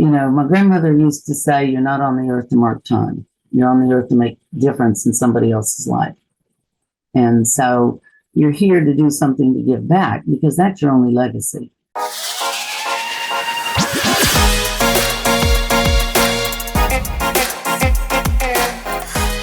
My grandmother used to say, you're not on the earth to mark time. You're on the earth to make a difference in somebody else's life. And so you're here to do something to give back because that's your only legacy.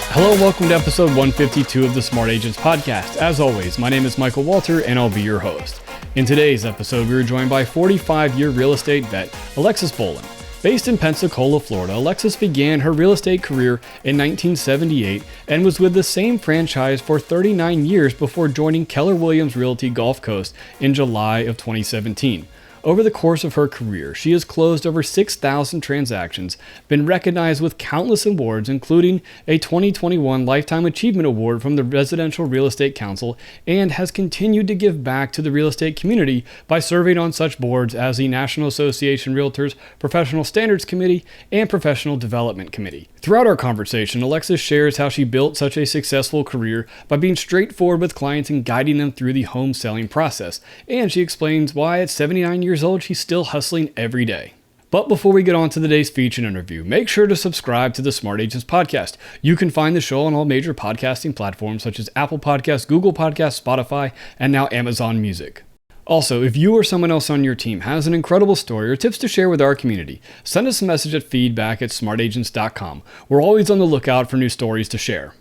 Hello, welcome to episode 152 of the Smart Agents Podcast. As always, my name is Michael Walter, and I'll be your host. In today's episode, we are joined by 45-year real estate vet, Alexis Bolin. Based in Pensacola, Florida, Alexis began her real estate career in 1978 and was with the same franchise for 39 years before joining Keller Realty Gulf Coast in July of 2017. Over the course of her career, she has closed over 6,000 transactions, been recognized with countless awards, including a 2021 Lifetime Achievement Award from the Residential Real Estate Council, and has continued to give back to the real estate community by serving on such boards as the National Association Realtors Professional Standards Committee and Professional Development Committee. Throughout our conversation, Alexis shares how she built such a successful career by being straightforward with clients and guiding them through the home selling process, and she explains why at 79 years old, she's still hustling every day. But before we get on to today's featured interview, make sure to subscribe to the Smart Agents Podcast. You can find the show on all major podcasting platforms such as Apple Podcasts, Google Podcasts, Spotify, and now Amazon Music. Also, if you or someone else on your team has an incredible story or tips to share with our community, send us a message at feedback@smartagents.com. We're always on the lookout for new stories to share.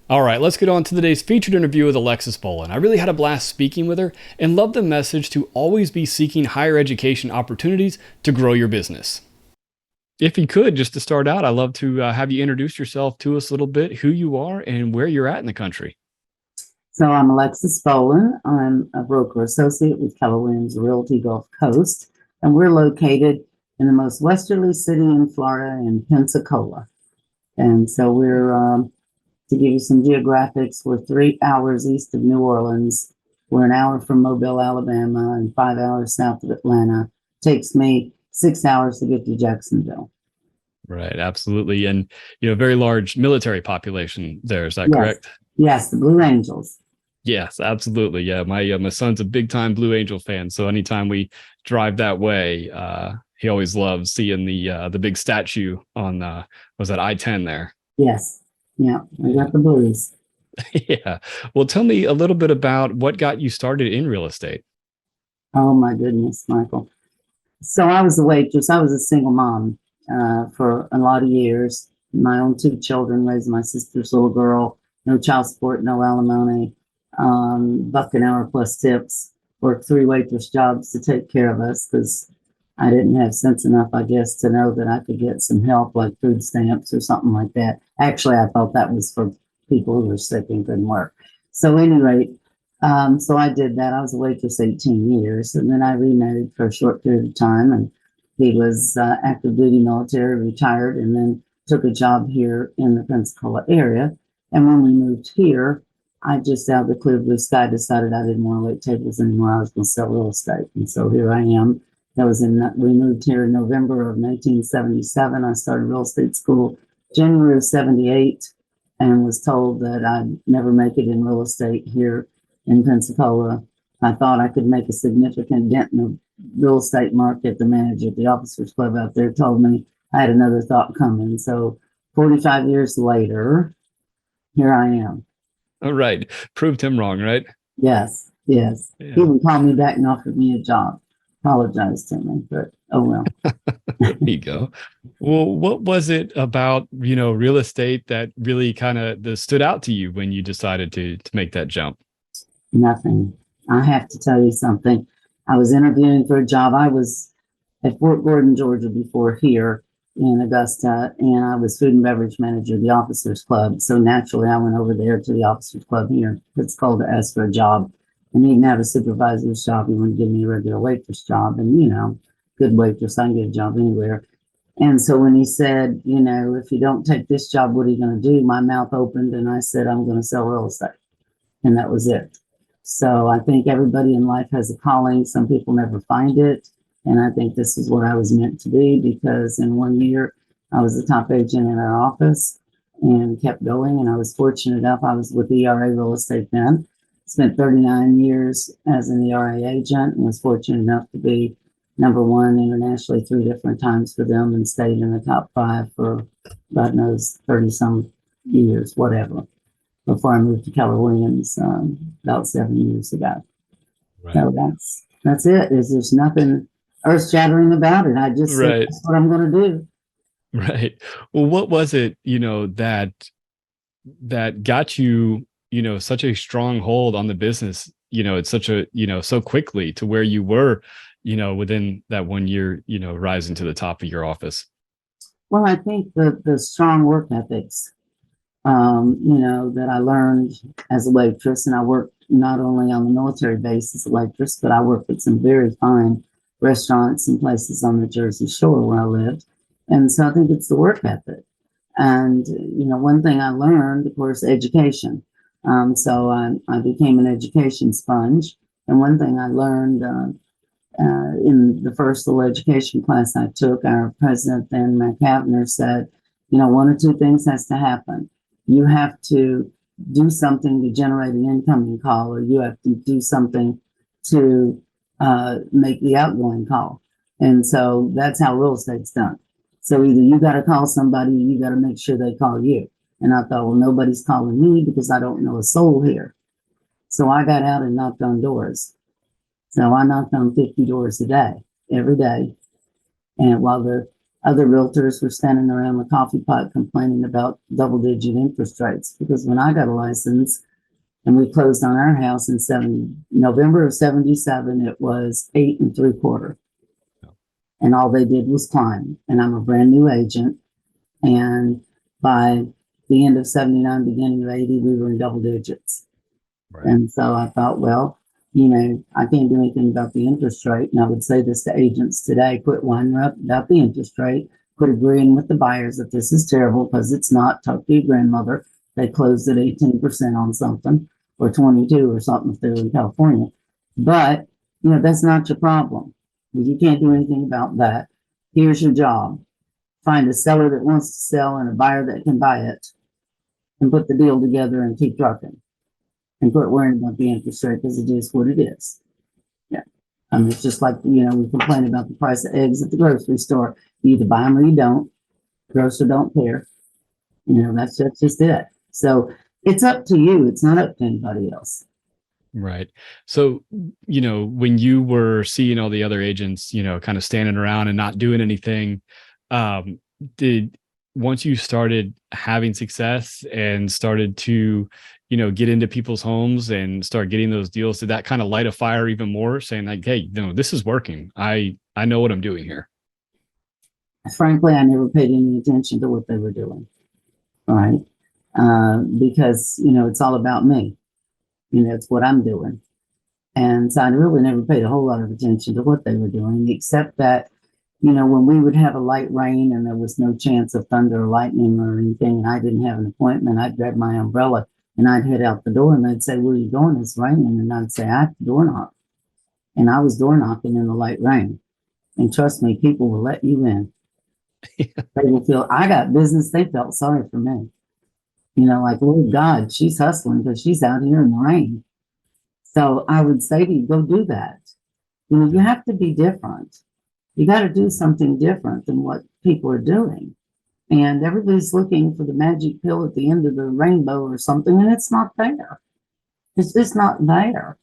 All right, let's get on to today's featured interview with Alexis Bolin. I really had a blast speaking with her and love the message to always be seeking higher education opportunities to grow your business. If you could, just to start out, I'd love to have you introduce yourself to us a little bit, who you are and where you're at in the country. So I'm Alexis Bolin. I'm a broker associate with Keller Realty Gulf Coast, and we're located in the most westerly city in Florida in Pensacola. And so we're to give you some geographics, we're 3 hours east of New Orleans. We're an hour from Mobile, Alabama, and 5 hours south of Atlanta. Takes me 6 hours to get to Jacksonville. Right, absolutely. And, very large military population there. Is that correct? Yes, the Blue Angels. Yes, absolutely. Yeah, my son's a big time Blue Angel fan. So anytime we drive that way, he always loves seeing the big statue on was that I-10 there? Yes. Yeah, I got the blues. Yeah. Well, tell me a little bit about what got you started in real estate. Oh, my goodness, Michael. So I was a waitress. I was a single mom for a lot of years. My own 2 children, raised my sister's little girl, no child support, no alimony, buck an hour plus tips, worked 3 waitress jobs to take care of us because I didn't have sense enough, I guess, to know that I could get some help like food stamps or something like that. Actually, I thought that was for people who were sick and couldn't work. So at any rate, so I did that. I was a waitress 18 years, and then I remarried for a short period of time, and he was active duty military, retired, and then took a job here in the Pensacola area. And when we moved here, I just out of the clear blue sky decided I didn't want to wait tables anymore. I was going to sell real estate. And so here I am. We moved here in November of 1977. I started real estate school January of 78 and was told that I'd never make it in real estate here in Pensacola. I thought I could make a significant dent in the real estate market. The manager at the Officers Club out there told me I had another thought coming. So 45 years later, here I am. All right. Proved him wrong, right? Yes. Yeah. He even called me back and offered me a job. Apologized to me, but oh well. There you go. Well, what was it about, real estate that really kind of stood out to you when you decided to make that jump? Nothing. I have to tell you something. I was interviewing for a job. I was at Fort Gordon, Georgia before here in Augusta, and I was food and beverage manager of the Officers Club. So naturally, I went over there to the Officers Club here. It's called to ask for a job. And he didn't have a supervisor's job. He wanted to give me a regular waitress job. And, good waitress, I can get a job anywhere. And so when he said, if you don't take this job, what are you going to do? My mouth opened and I said, I'm going to sell real estate. And that was it. So I think everybody in life has a calling. Some people never find it. And I think this is what I was meant to be, because in 1 year, I was the top agent in our office and kept going. And I was fortunate enough, I was with ERA Real Estate then. Spent 39 years as an ERA agent and was fortunate enough to be number one internationally 3 different times for them and stayed in the top 5 for God knows 30 some years, whatever, before I moved to Keller Williams about 7 years ago. Right. So that's it. There's nothing earth shattering about it. I just said, Right. that's what I'm going to do. Right. Well, what was it, that got you, such a strong hold on the business, it's such a, so quickly to where you were, within that 1 year, rising to the top of your office? Well, I think the strong work ethics, that I learned as a waitress, and I worked not only on the military base as a waitress, but I worked at some very fine restaurants and places on the Jersey Shore where I lived. And so I think it's the work ethic. And, one thing I learned, of course, education. So I became an education sponge. And one thing I learned in the first little education class I took, our president then, Mac Havner, said, one or two things has to happen. You have to do something to generate an incoming call, or you have to do something to make the outgoing call. And so that's how real estate's done. So either you got to call somebody, or you got to make sure they call you. And I thought, well, nobody's calling me because I don't know a soul here. So I got out and knocked on doors. So I knocked on 50 doors a day, every day. And while the other realtors were standing around the coffee pot complaining about double-digit interest rates, because when I got a license and we closed on our house in November of 77, it was 8 3/4. And all they did was climb. And I'm a brand new agent. And by the end of 79, beginning of 80, we were in double digits. Right. And so I thought, well, I can't do anything about the interest rate. And I would say this to agents today: quit whining up about the interest rate, quit agreeing with the buyers that this is terrible, because it's not. Talk to your grandmother. They closed at 18% on something, or 22 or something if they're in California. But, that's not your problem. You can't do anything about that. Here's your job. Find a seller that wants to sell and a buyer that can buy it, and put the deal together and keep trucking. And quit worrying about the interest rate, because it is what it is. Yeah. I mean, it's just like, we complain about the price of eggs at the grocery store. You either buy them or you don't. The grocer don't care. That's just it. So it's up to you. It's not up to anybody else. Right. So, when you were seeing all the other agents, kind of standing around and not doing anything, once you started having success and started to, get into people's homes and start getting those deals, did that kind of light a fire even more, saying like, hey, this is working. I know what I'm doing here? Frankly, I never paid any attention to what they were doing. Right. Because, it's all about me. It's what I'm doing. And so I really never paid a whole lot of attention to what they were doing, except that, when we would have a light rain and there was no chance of thunder or lightning or anything, and I didn't have an appointment, I'd grab my umbrella and I'd head out the door, and they'd say, where are you going? It's raining. And I'd say, I have to door knock. And I was door knocking in the light rain. And trust me, people will let you in. They will feel, I got business. They felt sorry for me. Like, Lord God, she's hustling because she's out here in the rain. So I would say to you, go do that. You have to be different. You got to do something different than what people are doing. And everybody's looking for the magic pill at the end of the rainbow or something, and it's not there. It's just not there.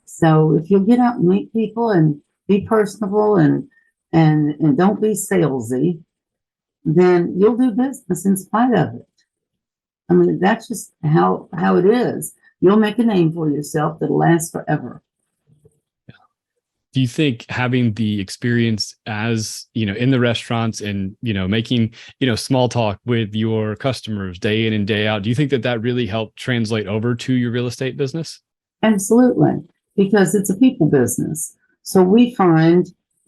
So if you get out and meet people and be personable and don't be salesy, then you'll do business in spite of it. I mean, that's just how it is. You'll make a name for yourself that'll last forever. Do you think having the experience as, in the restaurants and, making, small talk with your customers day in and day out, do you think that really helped translate over to your real estate business? Absolutely, because it's a people business. So we find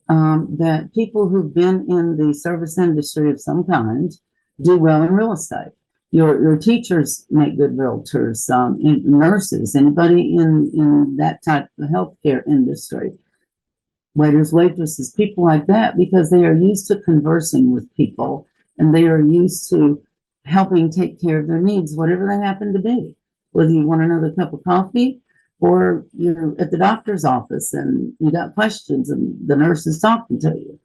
that people who've been in the service industry of some kind do well in real estate. Your teachers make good realtors, nurses, anybody in that type of healthcare industry. Waiters, waitresses, people like that, because they are used to conversing with people and they are used to helping take care of their needs, whatever they happen to be. Whether you want another cup of coffee or you're at the doctor's office and you got questions and the nurse is talking to you.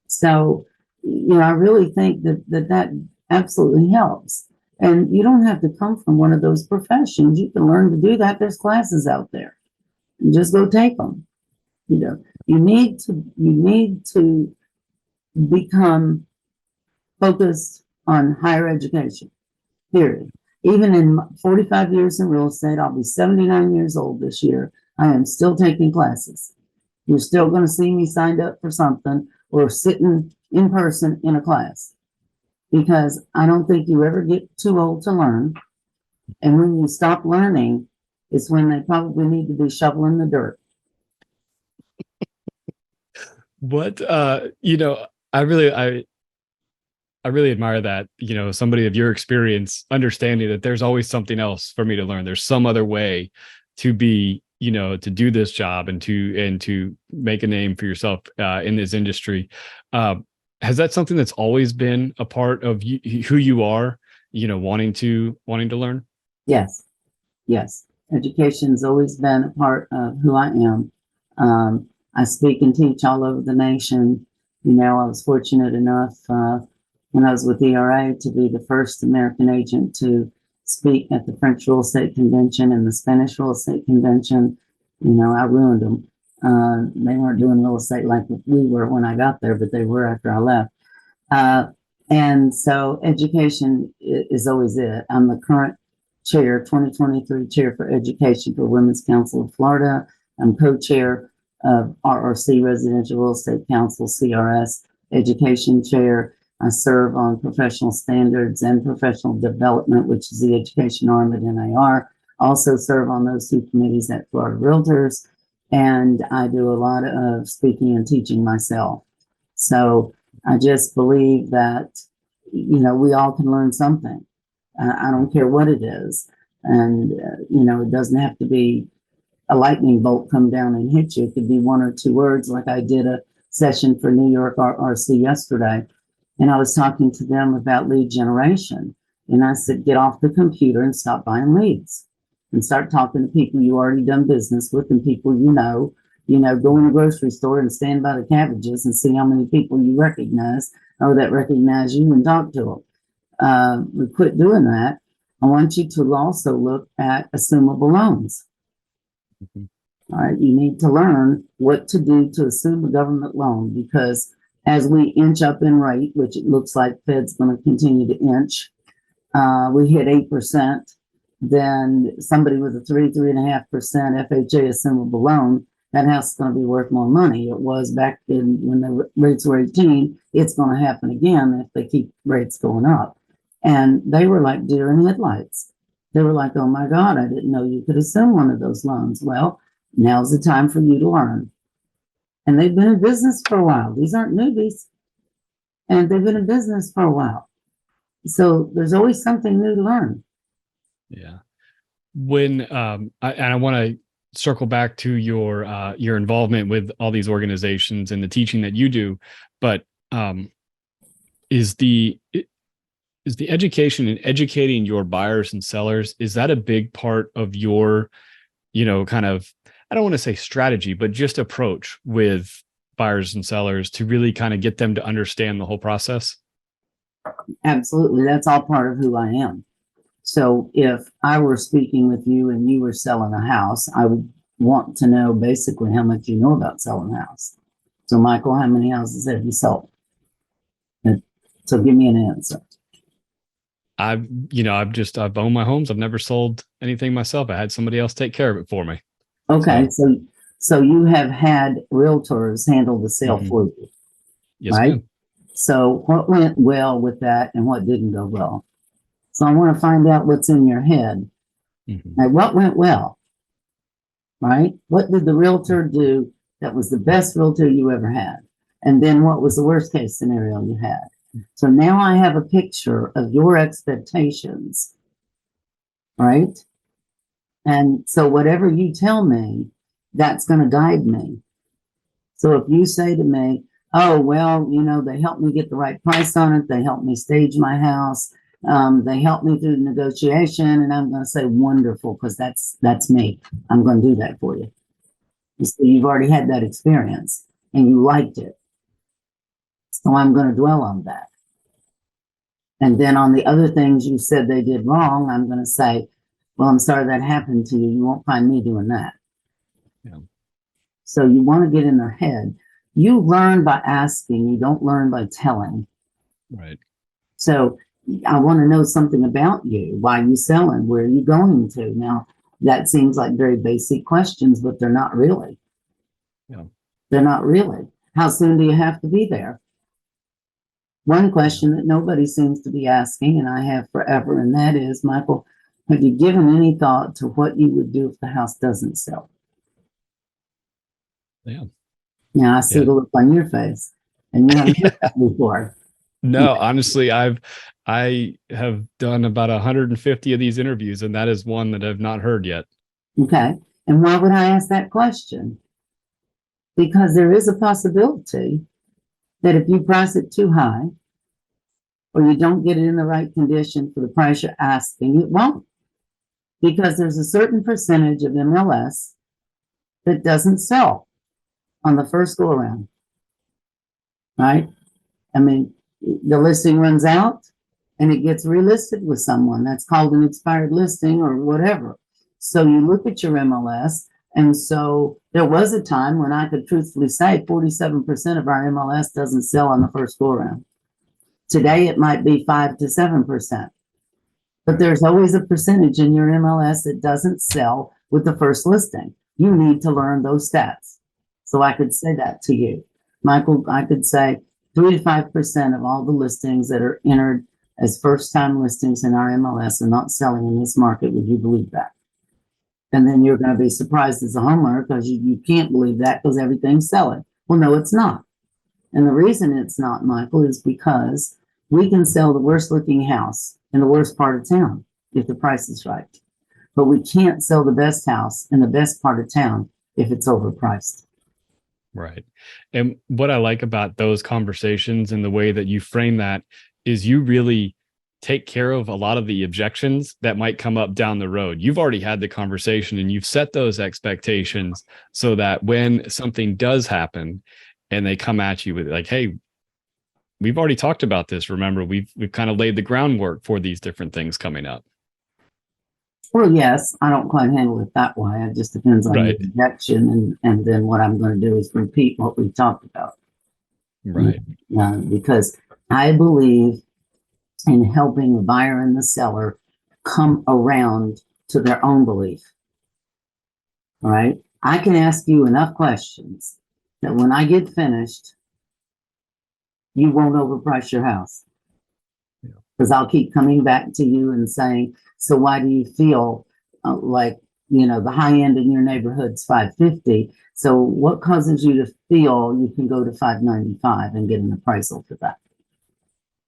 So, I really think that absolutely helps. And you don't have to come from one of those professions. You can learn to do that. There's classes out there. And just go take them. You need to become focused on higher education, period. Even in 45 years in real estate, I'll be 79 years old this year. I am still taking classes. You're still going to see me signed up for something or sitting in person in a class, because I don't think you ever get too old to learn. And when you stop learning, it's when they probably need to be shoveling the dirt. What, I really admire that, somebody of your experience, understanding that there's always something else for me to learn. There's some other way to be, to do this job and to make a name for yourself in this industry. Has that something that's always been a part of who you are, wanting to learn? Yes. Education's always been a part of who I am. I speak and teach all over the nation. I was fortunate enough when I was with ERA to be the first American agent to speak at the French Real Estate Convention and the Spanish Real Estate Convention. I ruined them. They weren't doing real estate like we were when I got there, but they were after I left. And so education is always it. I'm the current chair, 2023 chair for education for Women's Council of Florida. I'm co-chair of RRC, Residential Real Estate Council, CRS, education chair. I serve on professional standards and professional development, which is the education arm at NAR. Also serve on those two committees at Florida Realtors. And I do a lot of speaking and teaching myself. So I just believe that, we all can learn something. I don't care what it is. And, it doesn't have to be a lightning bolt come down and hit you. It could be one or two words, like I did a session for New York RRC yesterday. And I was talking to them about lead generation. And I said, get off the computer and stop buying leads and start talking to people you already done business with and people go in the grocery store and stand by the cabbages and see how many people you recognize or that recognize you and talk to them. We quit doing that. I want you to also look at assumable loans. Mm-hmm. All right. You need to learn what to do to assume a government loan, because as we inch up in rate, which it looks like Fed's going to continue to inch, we hit 8%. Then somebody with a 3.5% FHA assumable loan, that house is going to be worth more money. It was back then when the rates were 18. It's going to happen again if they keep rates going up. And they were like deer in headlights. They were like, oh my God, I didn't know you could assume one of those loans. Well, now's the time for you to learn. And they've been in business for a while. These aren't newbies. And they've been in business for a while. So there's always something new to learn. Yeah. When I want to circle back to your involvement with all these organizations and the teaching that you do, but is the education and educating your buyers and sellers, is that a big part of your, kind of, I don't want to say strategy, but just approach with buyers and sellers to really kind of get them to understand the whole process? Absolutely. That's all part of who I am. So if I were speaking with you and you were selling a house, I would want to know basically how much you know about selling a house. So Michael, how many houses have you sold? So give me an answer. I've owned my homes. I've never sold anything myself. I had somebody else take care of it for me. Okay. So you have had realtors handle the sale for you. Yes, right? ma'am. So what went well with that and what didn't go well? So I want to find out what's in your head. Mm-hmm. Now, what went well, right? What did the realtor do that was the best realtor you ever had? And then what was the worst case scenario you had? So now I have a picture of your expectations, right? And so whatever you tell me, that's going to guide me. So if you say to me, oh, well, they helped me get the right price on it. They helped me stage my house. They helped me through the negotiation, and I'm going to say wonderful, because that's me. I'm going to do that for you. You see, you've already had that experience and you liked it. So I'm going to dwell on that. And then on the other things you said they did wrong, I'm going to say, well, I'm sorry that happened to you. You won't find me doing that. Yeah. So you want to get in their head. You learn by asking. You don't learn by telling. Right. So I want to know something about you. Why are you selling? Where are you going to? Now, that seems like very basic questions, but they're not really. Yeah. They're not really. How soon do you have to be there? One question that nobody seems to be asking, and I have forever, and that is, Michael, have you given any thought to what you would do if the house doesn't sell? Yeah. Now, I see the look on your face, and you haven't heard that before. No, honestly, I have done about 150 of these interviews, and that is one that I've not heard yet. Okay. And why would I ask that question? Because there is a possibility that if you price it too high, or you don't get it in the right condition for the price you're asking, it won't. Because there's a certain percentage of MLS that doesn't sell on the first go around, right? I mean, the listing runs out and it gets relisted with someone. That's called an expired listing or whatever. So you look at your MLS, and so there was a time when I could truthfully say 47% of our MLS doesn't sell on the first go around. Today it might be 5 to 7%. But there's always a percentage in your MLS that doesn't sell with the first listing. You need to learn those stats. So I could say that to you. Michael, I could say 3 to 5% of all the listings that are entered as first-time listings in our MLS are not selling in this market. Would you believe that? And then you're going to be surprised as a homeowner because you can't believe that because everything's selling. Well, no, it's not. And the reason it's not, Michael, is because we can sell the worst-looking house in the worst part of town if the price is right. But we can't sell the best house in the best part of town if it's overpriced. Right. And what I like about those conversations and the way that you frame that is you really take care of a lot of the objections that might come up down the road. You've already had the conversation and you've set those expectations so that when something does happen and they come at you with like, hey, we've already talked about this. Remember, we've kind of laid the groundwork for these different things coming up. Well, yes, I don't quite handle it that way. It just depends on the objection, and then what I'm going to do is repeat what we talked about. Right. Because I believe in helping the buyer and the seller come around to their own belief. All right. I can ask you enough questions that when I get finished, you won't overprice your house. Because I'll keep coming back to you and saying, so why do you feel like, the high end in your neighborhood's 550? So what causes you to feel you can go to 595 and get an appraisal for that?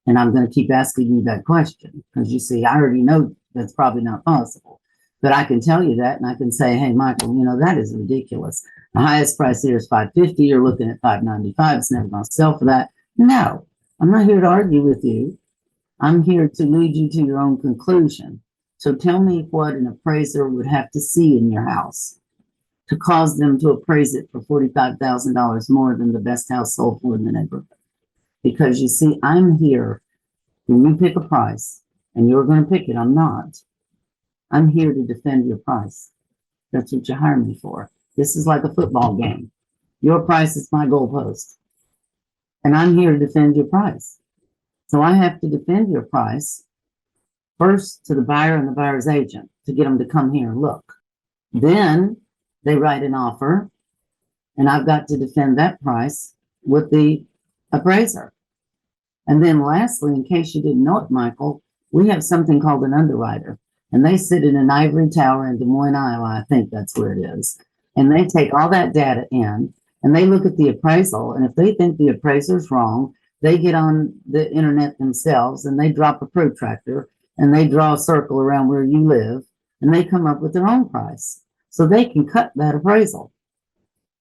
And I'm going to keep asking you that question because you see, I already know that's probably not possible. But I can tell you that, and I can say, hey, Michael, that is ridiculous. The highest price here is 550. You're looking at 595. It's never going to sell for that. No, I'm not here to argue with you. I'm here to lead you to your own conclusion. So tell me what an appraiser would have to see in your house to cause them to appraise it for $45,000 more than the best house sold for in the neighborhood. Because you see, I'm here when you pick a price, and you're going to pick it. I'm not. I'm here to defend your price. That's what you hire me for. This is like a football game. Your price is my goalpost. And I'm here to defend your price. So I have to defend your price first to the buyer and the buyer's agent to get them to come here and look. Then they write an offer, and I've got to defend that price with the appraiser. And then lastly, in case you didn't know it, Michael, we have something called an underwriter, and they sit in an ivory tower in Des Moines, Iowa. I think that's where it is. And they take all that data in, and they look at the appraisal, and if they think the appraiser's wrong, they get on the internet themselves and they drop a protractor and they draw a circle around where you live and they come up with their own price. So they can cut that appraisal.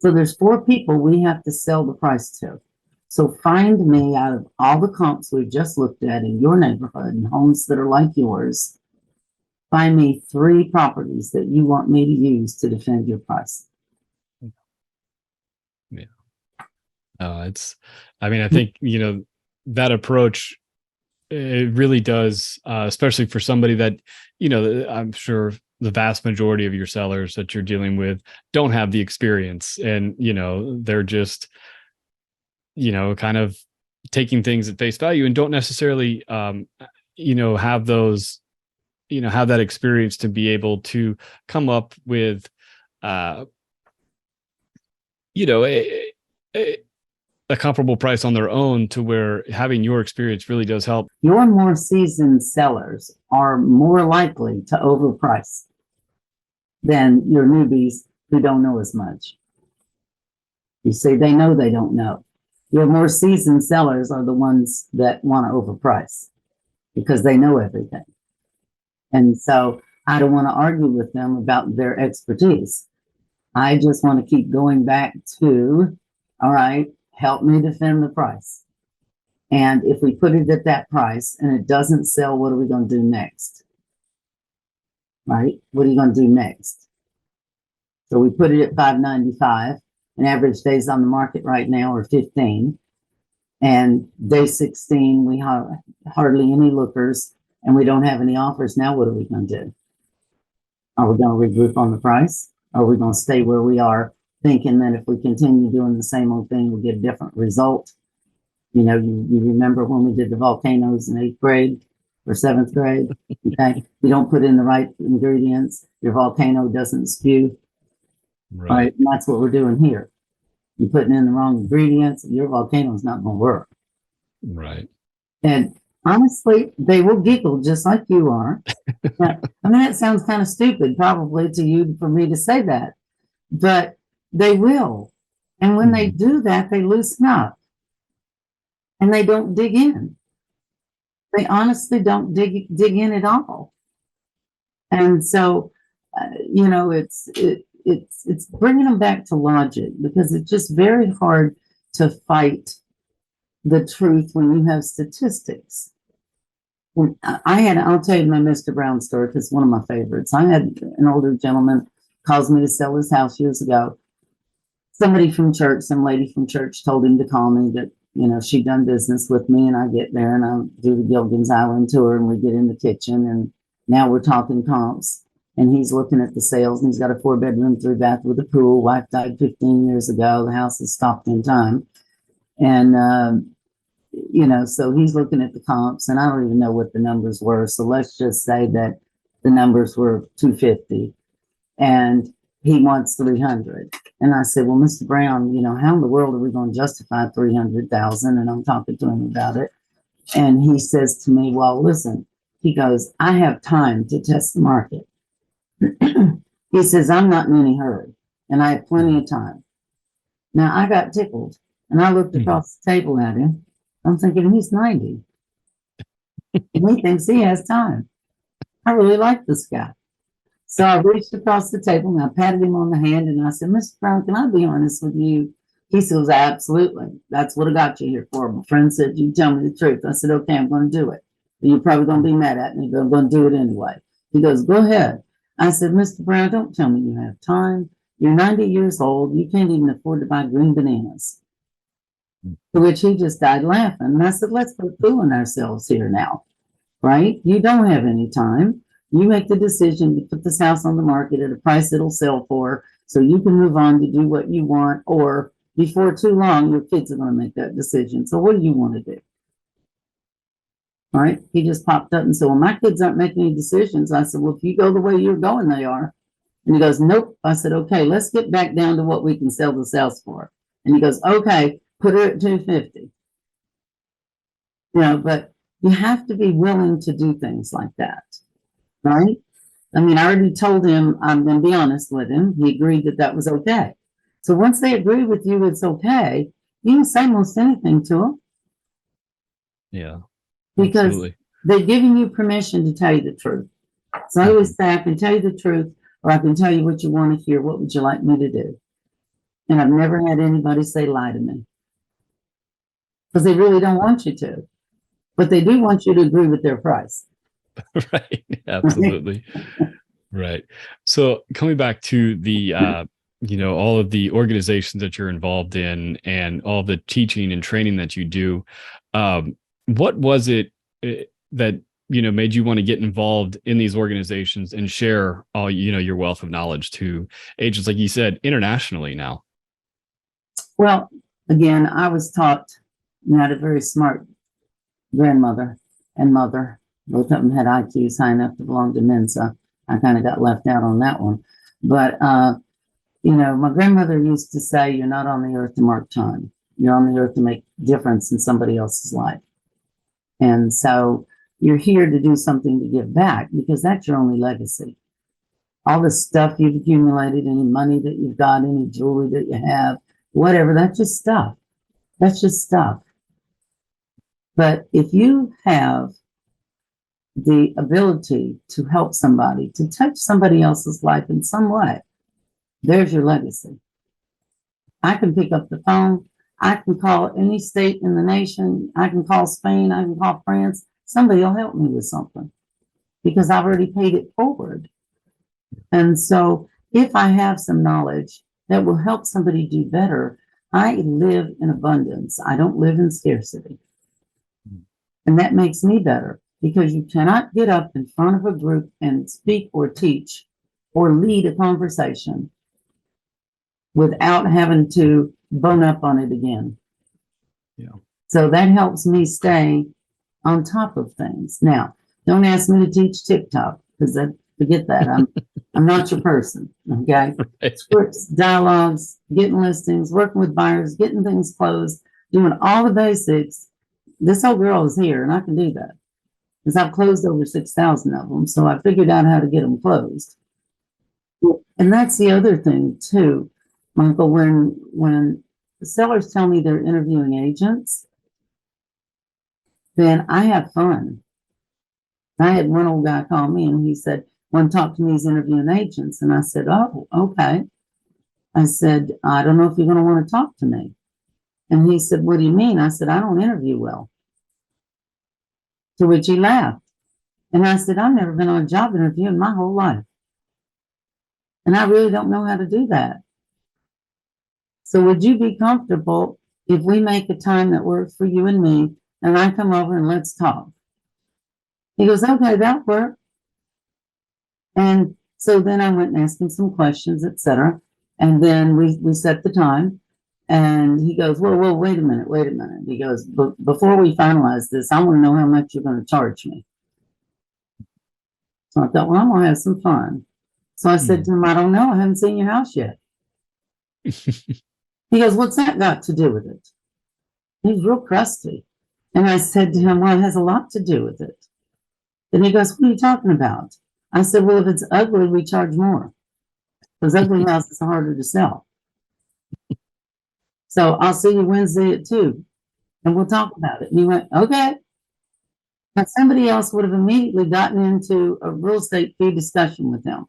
So there's 4 people we have to sell the price to. So find me out of all the comps we've just looked at in your neighborhood and homes that are like yours, find me 3 properties that you want me to use to defend your price. Yeah. I think, that approach, it really does, especially for somebody that, I'm sure the vast majority of your sellers that you're dealing with don't have the experience, and, they're just, kind of taking things at face value and don't necessarily, have those, have that experience to be able to come up with, you know, a, a, a comparable price on their own, to where having your experience really does help. Your more seasoned sellers are more likely to overprice than your newbies who don't know as much. You see, they know they don't know. Your more seasoned sellers are the ones that want to overprice because they know everything. And so I don't want to argue with them about their expertise. I just want to keep going back to, all right, help me defend the price. And if we put it at that price and it doesn't sell, what are we going to do next? Right? What are you going to do next? So we put it at $595, and average days on the market right now are 15. And day 16, we have hardly any lookers and we don't have any offers. Now, what are we going to do? Are we going to regroup on the price? Or are we going to stay where we are, thinking that if we continue doing the same old thing, we'll get a different result? You remember when we did the volcanoes in 8th grade or 7th grade? Okay. You don't put in the right ingredients, your volcano doesn't spew. Right. And that's what we're doing here. You're putting in the wrong ingredients, your volcano is not going to work. Right. And honestly, they will giggle just like you are. Now, that sounds kind of stupid probably to you for me to say that, but they will. And when they do that, they loosen up and they don't dig in. They honestly don't dig in at all. And so, it's bringing them back to logic, because it's just very hard to fight the truth when you have statistics. I'll tell you my Mr. Brown story, because it's one of my favorites. I had an older gentleman calls me to sell his house years ago. Somebody from church, some lady from church told him to call me, that, she'd done business with me, and I get there and I do the Gilligan's Island tour, and we get in the kitchen, and now we're talking comps. And he's looking at the sales, and he's got a 4-bedroom, 3-bath with a pool. Wife died 15 years ago. The house is stopped in time. And, so he's looking at the comps, and I don't even know what the numbers were. So let's just say that the numbers were 250 and he wants 300. And I said, well, Mr. Brown, how in the world are we going to justify 300,000? And I'm talking to him about it. And he says to me, well, listen, he goes, I have time to test the market. He says, I'm not in any hurry and I have plenty of time. Now I got tickled and I looked across the table at him. I'm thinking, he's 90 and he thinks he has time. I really like this guy. So I reached across the table and I patted him on the hand and I said, Mr. Brown, can I be honest with you? He says, absolutely. That's what I got you here for. My friend said, you tell me the truth. I said, okay, I'm going to do it. But you're probably going to be mad at me, but I'm going to do it anyway. He goes, go ahead. I said, Mr. Brown, don't tell me you have time. You're 90 years old. You can't even afford to buy green bananas. To which he just died laughing. And I said, let's quit fooling ourselves here now, right? You don't have any time. You make the decision to put this house on the market at a price it'll sell for, so you can move on to do what you want, or before too long, your kids are going to make that decision. So what do you want to do? All right. He just popped up and said, well, my kids aren't making any decisions. I said, well, if you go the way you're going, they are. And he goes, nope. I said, okay, let's get back down to what we can sell this house for. And he goes, okay, put her at 250. But you have to be willing to do things like that. Right? I already told him, I'm going to be honest with him. He agreed that that was okay. So once they agree with you, it's okay. You can say most anything to them. Yeah. Because absolutely. They're giving you permission to tell you the truth. So I always say, I can tell you the truth, or I can tell you what you want to hear. What would you like me to do? And I've never had anybody say lie to me. because they really don't want you to, but they do want you to agree with their price. Right. Absolutely. Right. So coming back to the, all of the organizations that you're involved in and all the teaching and training that you do, what was it that, made you want to get involved in these organizations and share all, your wealth of knowledge to agents, like you said, internationally now? Well, again, I was taught, I had a very smart grandmother and mother. Both of them had IQs high enough to belong to Mensa. I kind of got left out on that one. But, my grandmother used to say, you're not on the earth to mark time. You're on the earth to make a difference in somebody else's life. And so you're here to do something to give back because that's your only legacy. All the stuff you've accumulated, any money that you've got, any jewelry that you have, whatever, that's just stuff. That's just stuff. But if you have the ability to help somebody, to touch somebody else's life in some way, there's your legacy. I can pick up the phone. I can call any state in the nation. I can call Spain. I can call France. Somebody will help me with something because I've already paid it forward. And so if I have some knowledge that will help somebody do better, I live in abundance. I don't live in scarcity. And that makes me better because you cannot get up in front of a group and speak or teach or lead a conversation without having to bone up on it again. Yeah. So that helps me stay on top of things. Now, don't ask me to teach TikTok because forget that. I'm not your person. Okay. Right. Scripts, dialogues, getting listings, working with buyers, getting things closed, doing all the basics. This old girl is here and I can do that because I've closed over 6,000 of them. So I figured out how to get them closed. And that's the other thing too, Michael, when the sellers tell me they're interviewing agents, then I have fun. I had one old guy call me and he said, "Want to talk to me? He's interviewing agents." And I said, "Oh, okay." I said, "I don't know if you're going to want to talk to me." And he said, "What do you mean?" I said, "I don't interview well." To which he laughed. And I said, "I've never been on a job interview in my whole life. And I really don't know how to do that. So would you be comfortable if we make a time that works for you and me and I come over and let's talk?" He goes, "Okay, that'll work." And so then I went and asked him some questions, etc. And then we set the time. And he goes, well, wait a minute. He goes, "Before we finalize this, I want to know how much you're going to charge me." So I thought, well, I'm going to have some fun. So I said to him, "I don't know. I haven't seen your house yet." He goes, "What's that got to do with it?" He's real crusty. And I said to him, "Well, it has a lot to do with it." And he goes, "What are you talking about?" I said, "Well, if it's ugly, we charge more because ugly houses are harder to sell. So I'll see you Wednesday at 2 and we'll talk about it." And he went, "Okay." But somebody else would have immediately gotten into a real estate fee discussion with him.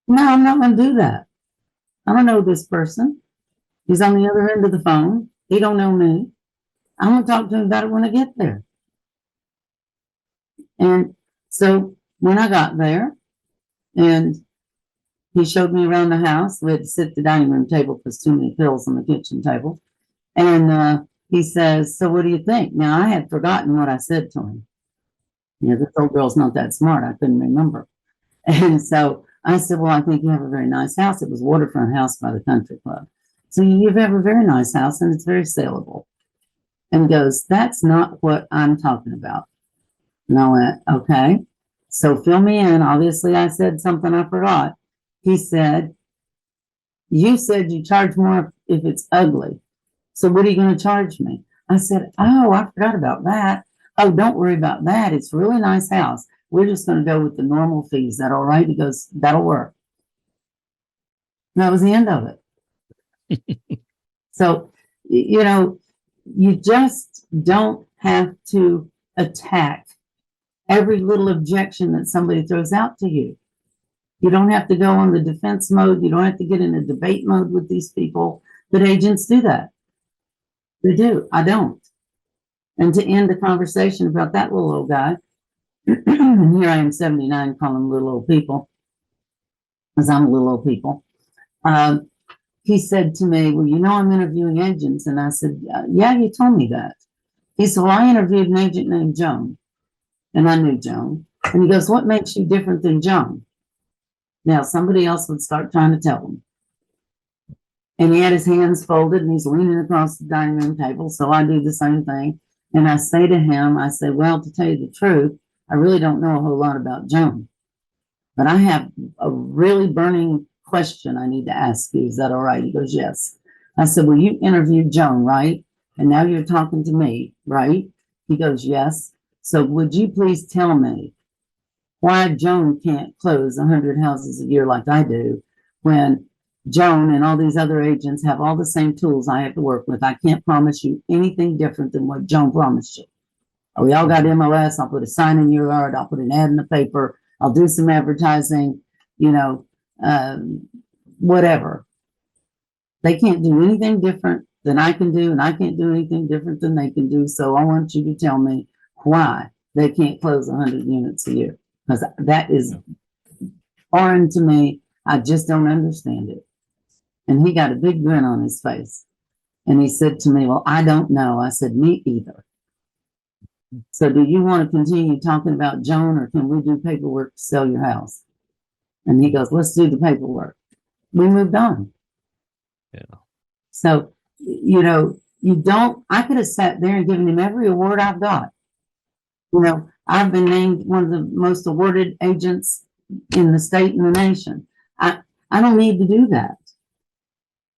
No, I'm not going to do that. I don't know this person. He's on the other end of the phone. He don't know me. I'm going to talk to him about it when I get there. And so when I got there and he showed me around the house, we had to sit at the dining room table because too many pills on the kitchen table. And he says, "So what do you think?" Now I had forgotten what I said to him. This old girl's not that smart. I couldn't remember. And so I said, "Well, I think you have a very nice house." It was a waterfront house by the country club. "So you have a very nice house and it's very saleable." And he goes, "That's not what I'm talking about." And I went, "Okay, so fill me in." Obviously, I said something I forgot. He said, "You said you charge more if it's ugly. So what are you going to charge me?" I said, "Oh, I forgot about that." "Oh, don't worry about that. It's a really nice house. We're just going to go with the normal fees. Is that all right?" He goes, "That'll work." And that was the end of it. So, you just don't have to attack every little objection that somebody throws out to you. You don't have to go on the defense mode. You don't have to get in a debate mode with these people. But agents do that. They do. I don't. And to end the conversation about that little old guy, and here I am 79 calling them little old people, because I'm a little old people. He said to me, well, you know, I'm interviewing agents. And I said, yeah, you told me that. He said, well, I interviewed an agent named Joan. And I knew Joan. And he goes, what makes you different than Joan? Now, somebody else would start trying to tell him. And he had his hands folded and he's leaning across the dining room table. So I do the same thing. And I say to him, I say, well, to tell you the truth, I really don't know a whole lot about Joan. But I have a really burning question I need to ask you. Is that all right? He goes, yes. I said, well, you interviewed Joan, right? And now you're talking to me, right? He goes, yes. So would you please tell me why Joan can't close 100 houses a year like I do when Joan and all these other agents have all the same tools I have to work with? I can't promise you anything different than what Joan promised you. We all got MLS. I'll put a sign in your yard. I'll put an ad in the paper. I'll do some advertising, you know, whatever. They can't do anything different than I can do, and I can't do anything different than they can do. So I want you to tell me why they can't close 100 units a year, because that is foreign to me. I just don't understand it. And he got a big grin on his face. And he said to me, well, I don't know. I said, me either. So do you want to continue talking about Joan, or can we do paperwork to sell your house? And he goes, let's do the paperwork. We moved on. Yeah. So, you know, I could have sat there and given him every award I've got. You know, I've been named one of the most awarded agents in the state and the nation. I don't need to do that.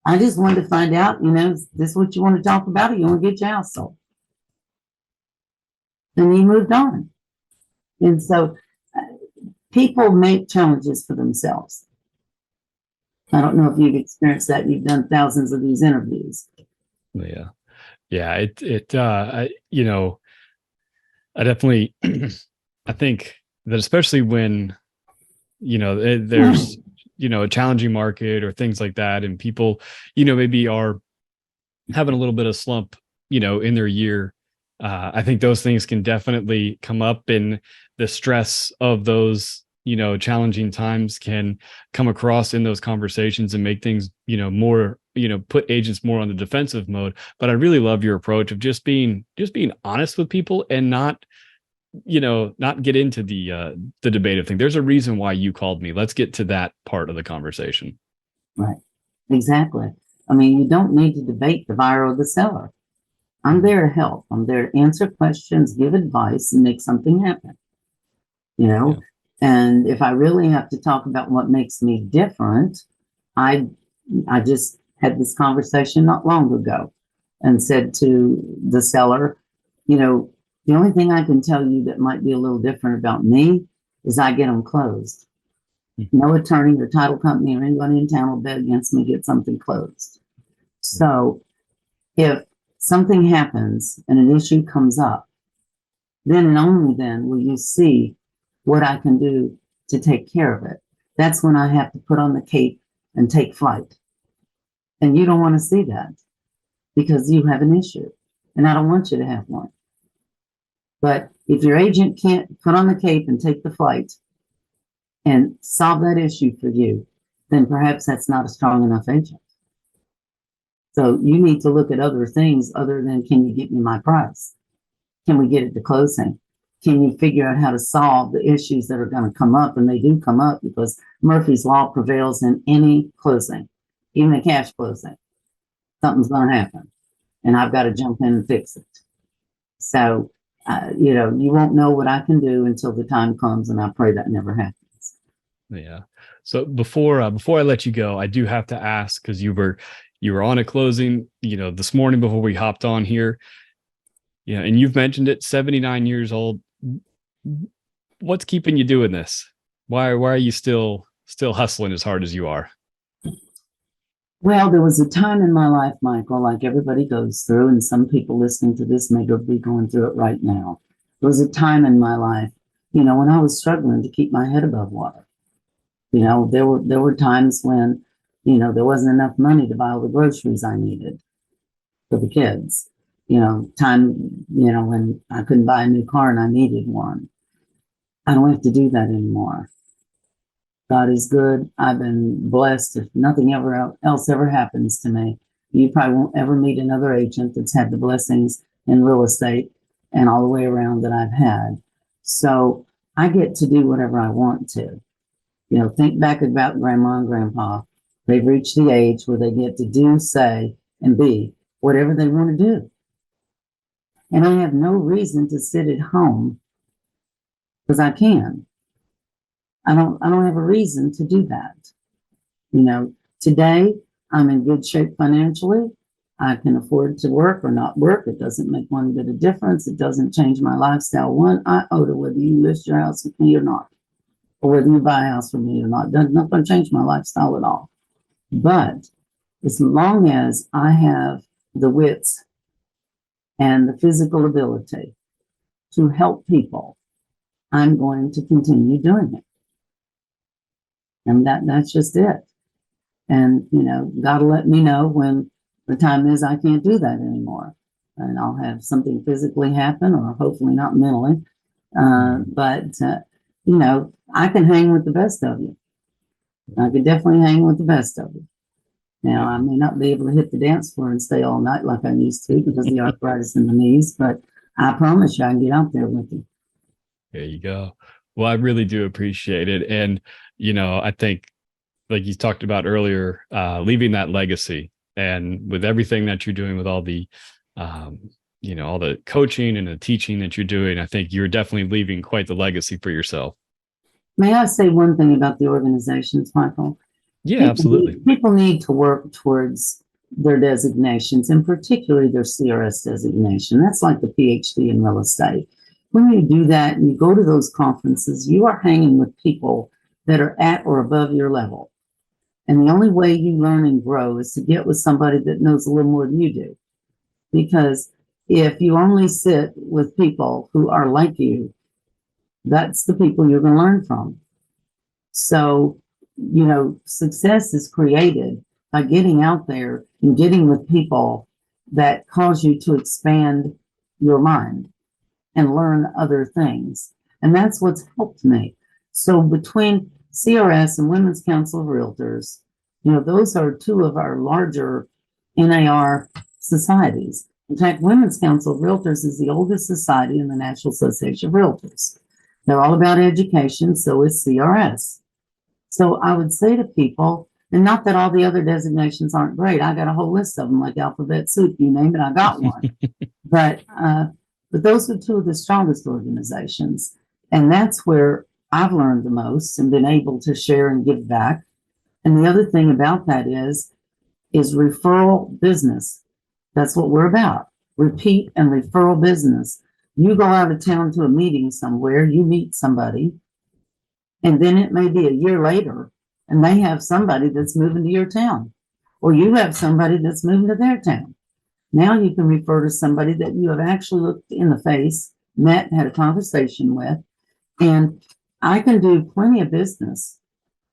I just wanted to find out, you know, is this what you want to talk about, or you want to get your house sold? And he moved on. And so people make challenges for themselves. I don't know if you've experienced that. You've done thousands of these interviews. Yeah. Yeah. You know, I definitely, I think that especially when, you know, there's, you know, a challenging market or things like that, and people, you know, maybe are having a little bit of slump, you know, in their year. I think those things can definitely come up, and the stress of those, you know, challenging times can come across in those conversations and make things, you know, more, you know, put agents more on the defensive mode. But I really love your approach of just being honest with people and not, you know, not get into the debate of thing. There's a reason why you called me. Let's get to that part of the conversation. Right. Exactly. I mean, you don't need to debate the buyer or the seller. I'm there to help. I'm there to answer questions, give advice, and make something happen. You know, yeah. And if I really have to talk about what makes me different, I just had this conversation not long ago and said to the seller, you know, the only thing I can tell you that might be a little different about me is I get them closed. No attorney or title company or anybody in town will bet against me to get something closed. So if something happens and an issue comes up, then and only then will you see what I can do to take care of it. That's when I have to put on the cape and take flight. And you don't want to see that because you have an issue, and I don't want you to have one. But if your agent can't put on the cape and take the flight and solve that issue for you, then perhaps that's not a strong enough agent. So you need to look at other things other than, can you get me my price? Can we get it to closing? Can you figure out how to solve the issues that are going to come up? And they do come up because Murphy's Law prevails in any closing, even a cash closing. Something's going to happen, and I've got to jump in and fix it. So, you know, you won't know what I can do until the time comes, and I pray that never happens. Yeah. So before I let you go, I do have to ask, because you were on a closing, you know, this morning before we hopped on here. Yeah, and you've mentioned it, 79 years old. What's keeping you doing this? Why are you still hustling as hard as you are? Well, there was a time in my life, Michael, like everybody goes through, and some people listening to this may be going through it right now. There was a time in my life, you know, when I was struggling to keep my head above water. You know, there were times when, you know, there wasn't enough money to buy all the groceries I needed for the kids. time, when I couldn't buy a new car and I needed one. I don't have to do that anymore. God is good. I've been blessed. If nothing else ever happens to me, you probably won't ever meet another agent that's had the blessings in real estate and all the way around that I've had. So I get to do whatever I want to. Think back about grandma and grandpa. They've reached the age where they get to do, say, and be whatever they want to do. And I have no reason to sit at home because I can. I don't have a reason to do that. Today I'm in good shape financially. I can afford to work or not work. It doesn't make one bit of difference. It doesn't change my lifestyle one iota, whether you list your house with me or not, or whether you buy a house from me or not. Doesn't not going to change my lifestyle at all. But as long as I have the wits and the physical ability to help people, I'm going to continue doing it. And that's just it. And, God will let me know when the time is I can't do that anymore. And I'll have something physically happen, or hopefully not mentally. But I can hang with the best of you. I could definitely hang with the best of you. Now, I may not be able to hit the dance floor and stay all night like I used to because of the arthritis in the knees, but I promise you I can get out there with you. There you go. Well, I really do appreciate it. And, I think, like you talked about earlier, leaving that legacy, and with everything that you're doing with all the, all the coaching and the teaching that you're doing, I think you're definitely leaving quite the legacy for yourself. May I say one thing about the organizations, Michael? Yeah, absolutely. People need to work towards their designations, and particularly their CRS designation. That's like the PhD in real estate. When you do that and you go to those conferences, you are hanging with people that are at or above your level. And the only way you learn and grow is to get with somebody that knows a little more than you do. Because if you only sit with people who are like you, that's the people you're going to learn from. So, success is created by getting out there and getting with people that cause you to expand your mind and learn other things. And that's what's helped me. So between CRS and Women's Council of Realtors, those are two of our larger NAR societies. In fact, Women's Council of Realtors is the oldest society in the National Association of Realtors. They're all about education, so is CRS. So I would say to people, and not that all the other designations aren't great. I got a whole list of them, like alphabet soup, you name it, I got one. But those are two of the strongest organizations. And that's where I've learned the most and been able to share and give back. And the other thing about that is referral business. That's what we're about. Repeat and referral business. You go out of town to a meeting somewhere, you meet somebody, and then it may be a year later, and they have somebody that's moving to your town, or you have somebody that's moving to their town. Now you can refer to somebody that you have actually looked in the face, met, had a conversation with, and I can do plenty of business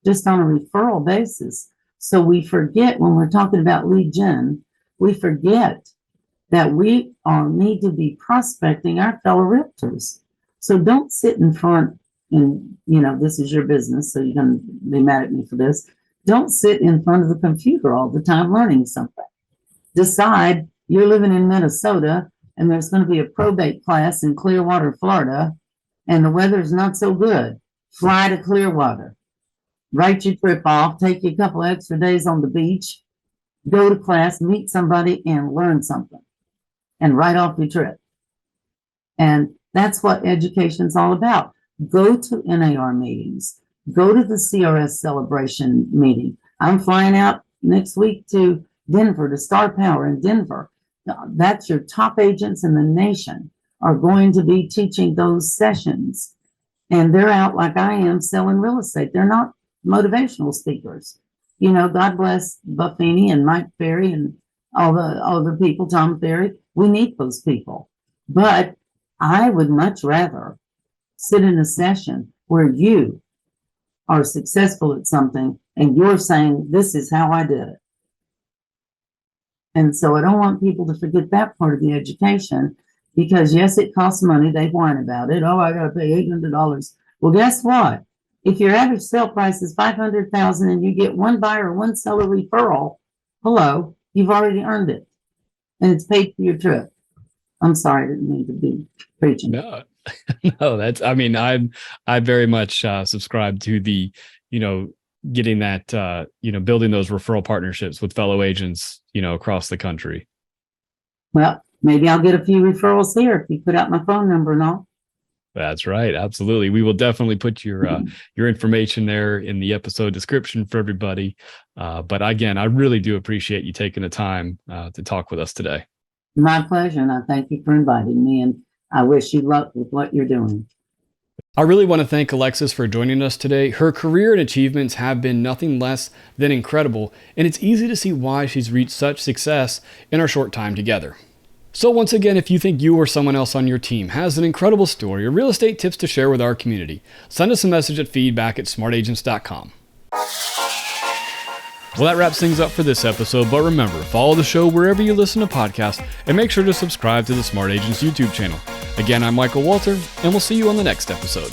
just on a referral basis. So we forget when we're talking about lead gen, we forget that we need to be prospecting our fellow realtors. So don't sit in front and, this is your business, so you're going to be mad at me for this. Don't sit in front of the computer all the time learning something. Decide you're living in Minnesota and there's going to be a probate class in Clearwater, Florida, and the weather's not so good. Fly to Clearwater. Write your trip off, take you a couple extra days on the beach, go to class, meet somebody, and learn something, and write off your trip. And that's what education's all about. Go to NAR meetings. Go to the CRS celebration meeting. I'm flying out next week to Denver, to Star Power in Denver. That's your top agents in the nation are going to be teaching those sessions. And they're out like I am selling real estate. They're not motivational speakers. God bless Buffini and Mike Ferry and all the people, Tom Ferry. We need those people. But I would much rather sit in a session where you are successful at something and you're saying, this is how I did it. And so I don't want people to forget that part of the education, because yes, it costs money. They whine about it. Oh, I got to pay $800. Well, guess what? If your average sale price is $500,000 and you get one buyer, one seller referral, hello, you've already earned it, and it's paid for your trip. I'm sorry, I didn't mean to be preaching. No, no, that's, I mean, I very much subscribe to the, getting that, building those referral partnerships with fellow agents, across the country. Well, maybe I'll get a few referrals here if you put out my phone number and all. That's right. Absolutely. We will definitely put your information there in the episode description for everybody. But again, I really do appreciate you taking the time to talk with us today. My pleasure, and I thank you for inviting me, and I wish you luck with what you're doing. I really want to thank Alexis for joining us today. Her career and achievements have been nothing less than incredible, and it's easy to see why she's reached such success in our short time together. So once again, if you think you or someone else on your team has an incredible story or real estate tips to share with our community, send us a message at feedback@smartagents.com. Well, that wraps things up for this episode, but remember, follow the show wherever you listen to podcasts and make sure to subscribe to the Smart Agents YouTube channel. Again, I'm Michael Walter, and we'll see you on the next episode.